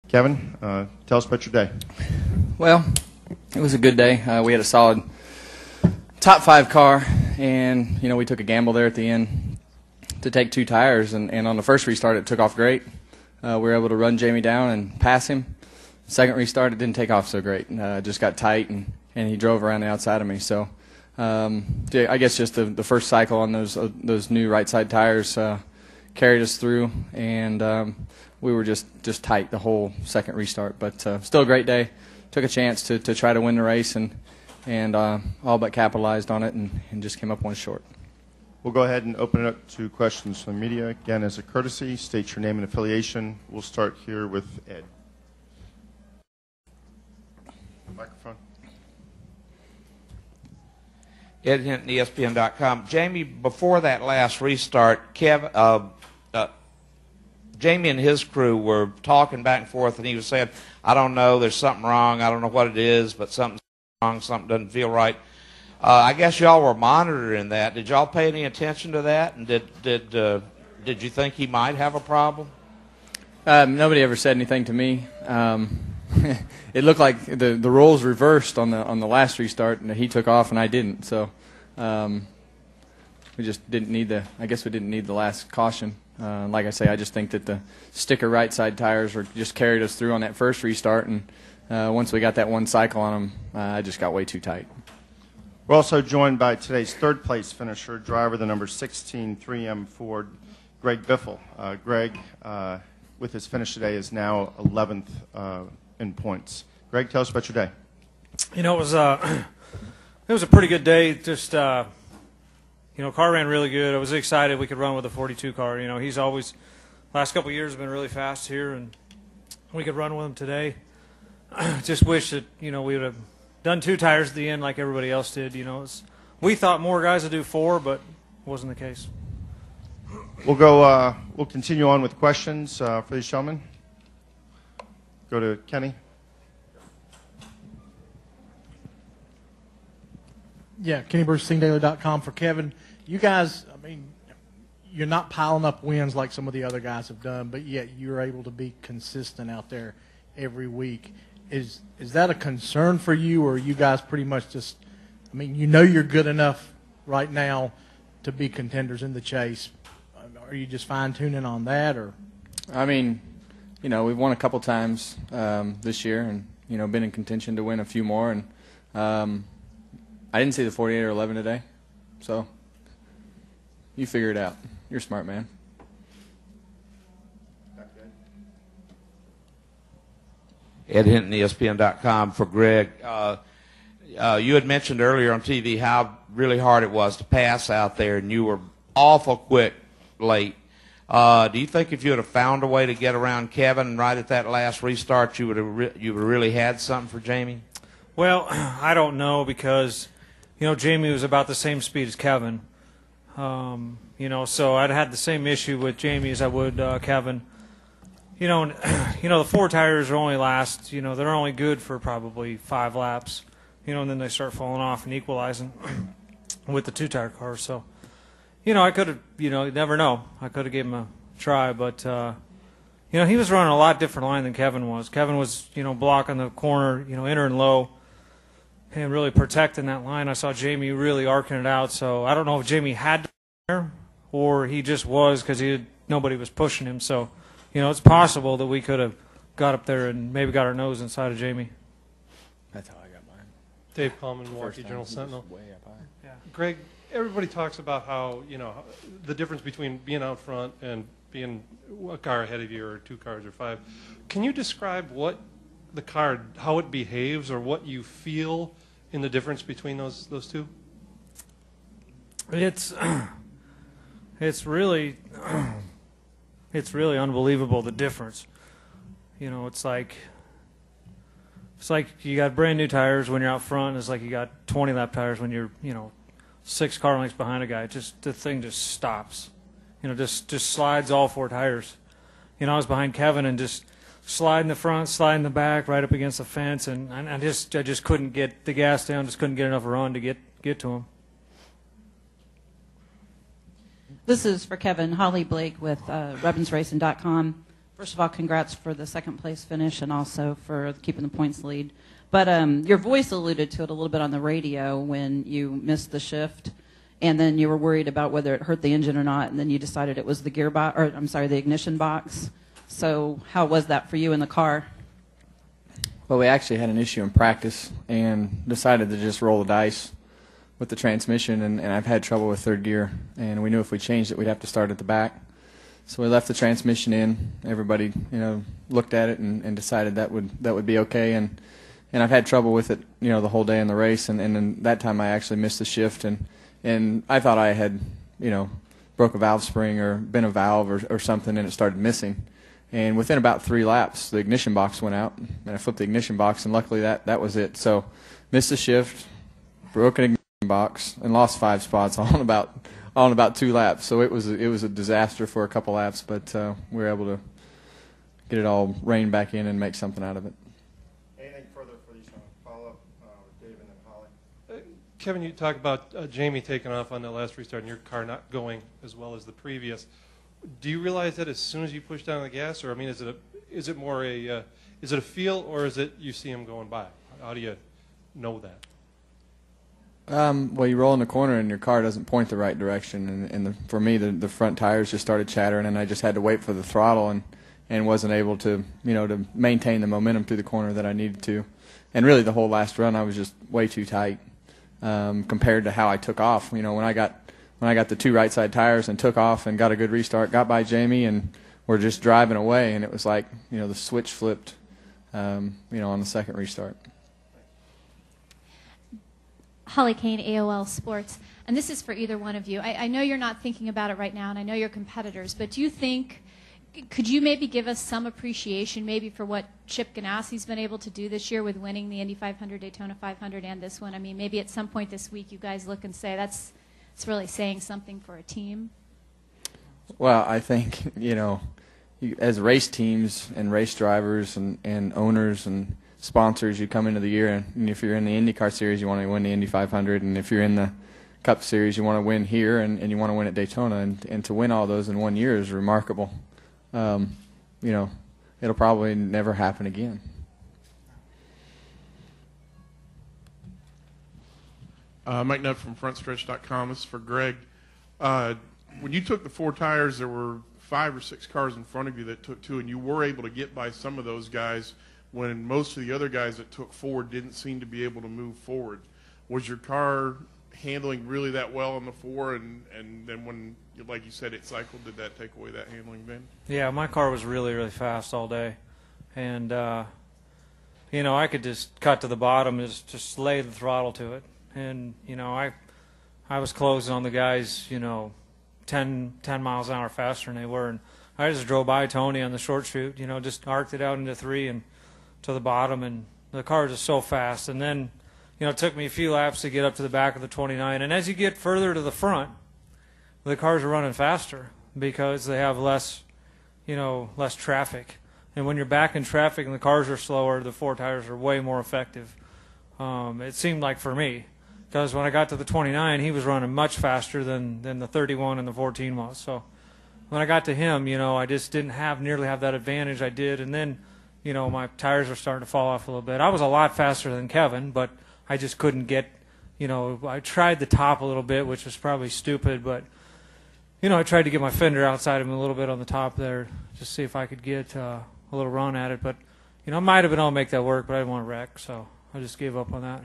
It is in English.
Kevin, tell us about your day. Well, it was a good day. We had a solid top 5 car, and we took a gamble there at the end to take 2 tires, and on the first restart it took off great. We were able to run Jamie down and pass him. Second restart it didn't take off so great. Just got tight, and he drove around the outside of me. So I guess just the first cycle on those new right side tires carried us through, and we were just tight the whole second restart. But still a great day. Took a chance to try to win the race, and all but capitalized on it, and just came up one short. We'll go ahead and open it up to questions from the media. Again, as a courtesy, state your name and affiliation. We'll start here with Ed. Microphone. Ed Hinton, ESPN.com. Jamie, before that last restart, Jamie and his crew were talking back and forth, and he was saying, I don't know, there's something wrong, I don't know what it is, but something's wrong, something doesn't feel right. I guess y'all were monitoring that. Did y'all pay any attention to that, and did you think he might have a problem? Nobody ever said anything to me. It looked like the roles reversed on the last restart, and he took off and I didn't. So we just didn't need I guess we didn't need the last caution. Like I say, I just think that the sticker right side tires just carried us through on that first restart, and once we got that one cycle on them, I just got way too tight. We're also joined by today's third place finisher, driver the number 16 3M Ford, Greg Biffle. Greg, with his finish today, is now 11th in points. Greg, tell us about your day. It was a pretty good day. Just car ran really good. I was excited we could run with a 42 car. He's always last couple of years been really fast here, and we could run with him today. Just wish that we would have done 2 tires at the end like everybody else did. We thought more guys would do 4, but it wasn't the case. We'll continue on with questions for these gentlemen. Go to Kenny. Yeah, Kenny Bruce, SingDaily.com for Kevin. You guys, you're not piling up wins like some of the other guys have done, but yet you're able to be consistent out there every week. Is that a concern for you, or are you guys pretty much just, you're good enough right now to be contenders in the chase? Are you just fine-tuning on that, or? We've won a couple times this year, and been in contention to win a few more. And I didn't see the 48 or 11 today, so you figure it out. You're a smart man. Ed Hinton, ESPN.com for Greg. You had mentioned earlier on TV how really hard it was to pass out there, and you were awful quick late. Do you think if you would have found a way to get around Kevin right at that last restart, you would have really had something for Jamie? Well, I don't know, because Jamie was about the same speed as Kevin. So I'd had the same issue with Jamie as I would Kevin. The 4 tires are only last. They're only good for probably 5 laps. And then they start falling off and equalizing with the 2-tire car. So. I could have, you never know. I could have given him a try, but, he was running a lot different line than Kevin was. Kevin was, blocking the corner, entering low, and really protecting that line. I saw Jamie really arcing it out, so I don't know if Jamie had to there or he just was because nobody was pushing him. So, it's possible that we could have got up there and maybe got our nose inside of Jamie. That's how I got mine. Dave Coleman, Milwaukee Journal Sentinel. Way up high. Yeah. Greg, everybody talks about how, the difference between being out front and being a car ahead of you, or 2 cars or 5. Can you describe what the car, how it behaves, or what you feel in the difference between those 2? It's really unbelievable, the difference. It's like you got brand new tires when you're out front. It's like you got 20 lap tires when you're 6 car lengths behind a guy. The thing just stops. Just slides all 4 tires. I was behind Kevin and just sliding the front, sliding the back, right up against the fence, and I just couldn't get the gas down. Just couldn't get enough run to get to him. This is for Kevin. Holly Blake with RebbonsRacing.com First of all, congrats for the second place finish and also for keeping the points lead. But your voice alluded to it a little bit on the radio when you missed the shift, and then you were worried about whether it hurt the engine or not, and then you decided it was the gearbox, or I'm sorry, the ignition box. So how was that for you in the car? Well, we actually had an issue in practice and decided to just roll the dice with the transmission, and I've had trouble with third gear, and we knew if we changed it, we'd have to start at the back. So we left the transmission in. Everybody, looked at it and decided that would be okay. And I've had trouble with it, the whole day in the race. And then that time I actually missed the shift, and I thought I had, broke a valve spring or bent a valve or something, and it started missing. And within about 3 laps, the ignition box went out, and I flipped the ignition box, and luckily that was it. So missed the shift, broke an ignition box, and lost 5 spots all in about 2 laps. So it was a disaster for a couple laps, but we were able to get it all reined back in and make something out of it. Anything further for these follow-up with Dave and then Holly? Kevin, you talk about Jamie taking off on the last restart and your car not going as well as the previous. Do you realize that as soon as you push down the gas, or is it more a feel, or is it you see him going by? How do you know that? Well, you roll in the corner and your car doesn't point the right direction, and for me, the front tires just started chattering, and I just had to wait for the throttle and wasn't able to, to maintain the momentum through the corner that I needed to. And really, the whole last run, I was just way too tight compared to how I took off. When I got the 2 right side tires and took off and got a good restart, got by Jamie, and we're just driving away, and it was like, the switch flipped, on the second restart. Holly Kane, AOL Sports. And this is for either one of you. I know you're not thinking about it right now, and I know you're competitors, but do you think, could you maybe give us some appreciation maybe for what Chip Ganassi's been able to do this year with winning the Indy 500, Daytona 500, and this one? I mean, maybe at some point this week you guys look and say, it's really saying something for a team. Well, I think, as race teams and race drivers and owners and sponsors, you come into the year, and if you're in the IndyCar Series, you want to win the Indy 500, and if you're in the Cup Series, you want to win here, and you want to win at Daytona, and to win all those in 1 year is remarkable. It'll probably never happen again. Mike Nutt from FrontStretch.com. This is for Greg. When you took the 4 tires, there were 5 or 6 cars in front of you that took 2, and you were able to get by some of those guys when most of the other guys that took 4 didn't seem to be able to move forward. Was your car handling really that well on the 4, and then when, like you said, it cycled, did that take away that handling, Ben? Yeah, my car was really, really fast all day. And, I could just cut to the bottom and just lay the throttle to it. And, I was closing on the guys, 10 miles an hour faster than they were. And I just drove by Tony on the short chute, just arced it out into 3 and to the bottom. And the car was just so fast. And then, it took me a few laps to get up to the back of the 29. And as you get further to the front, the cars are running faster because they have less traffic. And when you're back in traffic and the cars are slower, the 4 tires are way more effective. It seemed like for me, because when I got to the 29, he was running much faster than the 31 and the 14 was. So when I got to him, I just didn't nearly have that advantage I did. And then, my tires were starting to fall off a little bit. I was a lot faster than Kevin, but I just couldn't get, I tried the top a little bit, which was probably stupid, but, I tried to get my fender outside him a little bit on the top there, just see if I could get a little run at it. But, I might have been able to make that work, but I didn't want to wreck, so I just gave up on that.